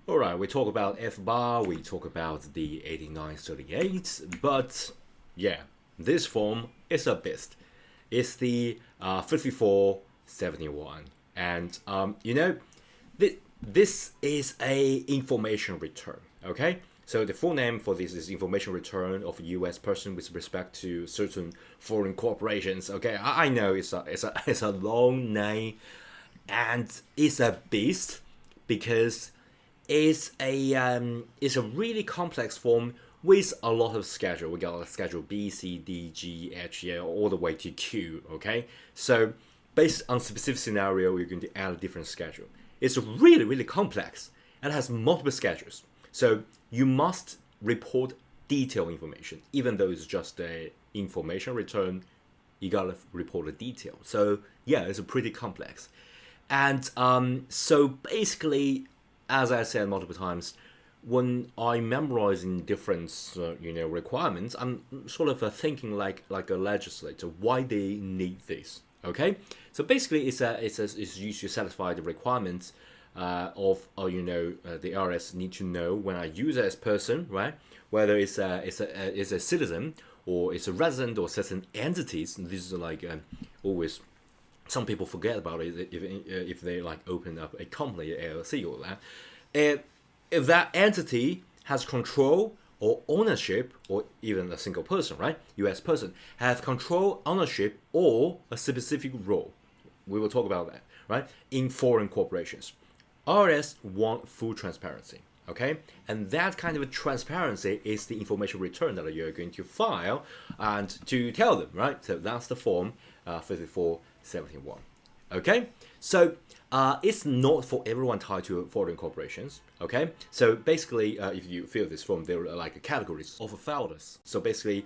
All right, we talk about F bar, we talk about the 8938, but yeah, this form is a beast. It's the 5471, and this is a information return. Okay, so the full name for this is information return of a U.S. person with respect to certain foreign corporations. Okay, I know it's a long name, and it's a beast because it's a really complex form with a lot of schedule. We got a schedule B, C, D, G, H, yeah, all the way to Q. Okay, so based on specific scenario, you're going to add a different schedule. It's really really complex and has multiple schedules. So you must report detailed information, even though it's just a information return. You gotta report the detail. So yeah, it's a pretty complex. And so basically, as I said multiple times, when I'm memorizing different requirements, I'm sort of thinking like a legislator why they need this. Okay, so basically it's used to satisfy the requirements of the IRS need to know when I use it as person, right? Whether it's a citizen or it's a resident or certain entities. This is like always some people forget about it if they like open up a company, LLC, or that. If that entity has control or ownership, or even a single person, right? U.S. person have control, ownership, or a specific role. We will talk about that, right? In foreign corporations, IRS want full transparency. Okay, and that kind of transparency is the information return that you're going to file and to tell them, right? So that's the form 5471. Okay, so it's not for everyone tied to foreign corporations. Okay, so basically, if you fill this form, there are like categories of filers. So basically,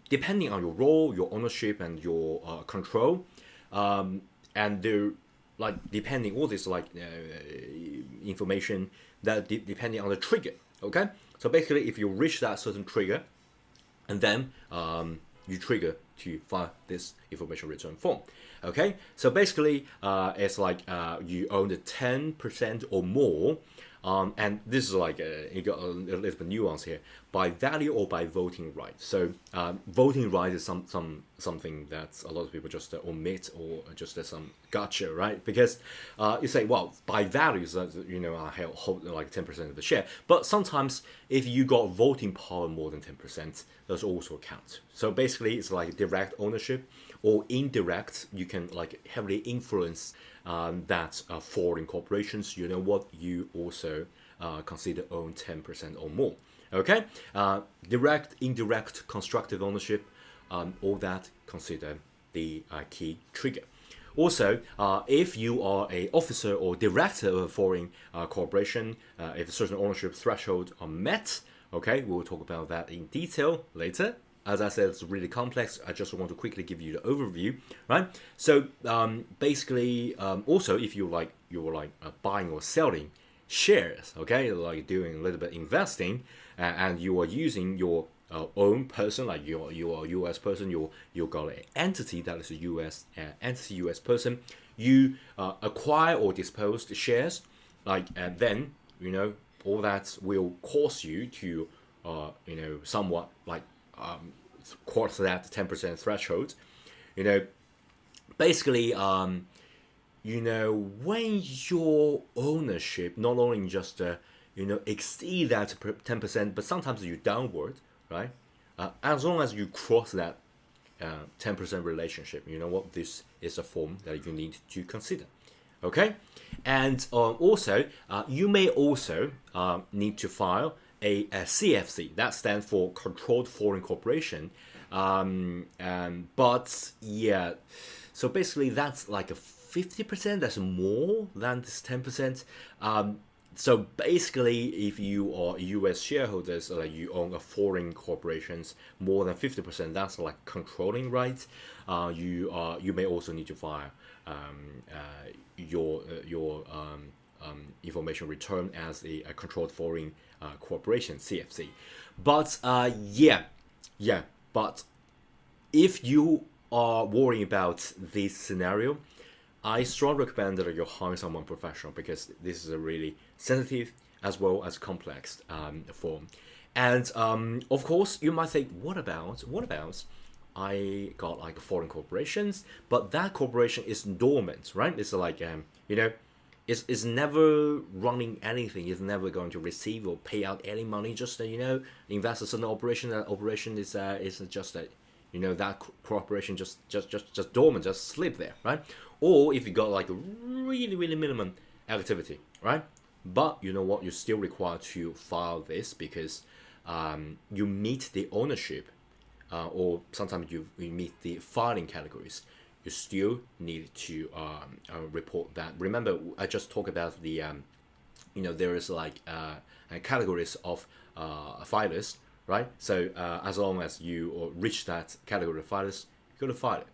depending on your role, your ownership, and your control, and they're like depending all this like information that depending on the trigger. Okay, so basically, if you reach that certain trigger, and then you trigger to file this information return form. Okay, so basically, it's like you own the 10% or more, and this is like you got a little bit nuance here, by value or by voting right. So voting right is something that a lot of people just omit or just some gotcha, right? Because you say, well, by value, I hold like 10% of the share, but sometimes if you got voting power more than 10%, those also count. So basically, it's like direct ownership or indirect. You can like heavily influence that foreign corporations. You know what? You also consider own 10% or more. Okay, direct, indirect, constructive ownership, all that consider the key trigger. Also, if you are a officer or director of a foreign corporation, if a certain ownership threshold are met, okay, we'll talk about that in detail later. As I said, it's really complex. I just want to quickly give you the overview, right? So basically, also if you're like buying or selling shares, okay, like doing a little bit investing, and you are using your own person, like you are a U.S. person, you got an entity that is a U.S. Entity, U.S. person, you acquire or dispose the shares, like, and then all that will cause you to somewhat like cross that 10% threshold. Basically, when your ownership not only just exceed that 10%, but sometimes you downward, right? As long as you cross that 10% relationship, you know what? This is a form that you need to consider. Okay, and also you may also need to file a CFC. That stands for Controlled Foreign Corporation. But yeah, so basically that's like a 50%. That's more than this 10%. So basically, if you are U.S. shareholders, like you own a foreign corporations more than 50%, that's like controlling rights. You may also need to file your information return as a controlled foreign corporation, CFC. But but if you are worrying about this scenario, I strongly recommend that you're hiring someone professional because this is a really sensitive as well as complex form. And of course, you might think, what about I got like foreign corporations, but that corporation is dormant, right? It's like it's never running anything. It's never going to receive or pay out any money. Just invest in certain operation. That operation is just that that corporation just dormant, just sleep there, right? Or if you got like a really minimum activity, right? But you know what? You're still required to file this because you meet the ownership, or sometimes you meet the filing categories. You still need to report that. Remember, I just talked about the there is like categories of filers, right? So as long as you reach that category of filers, you got to file it.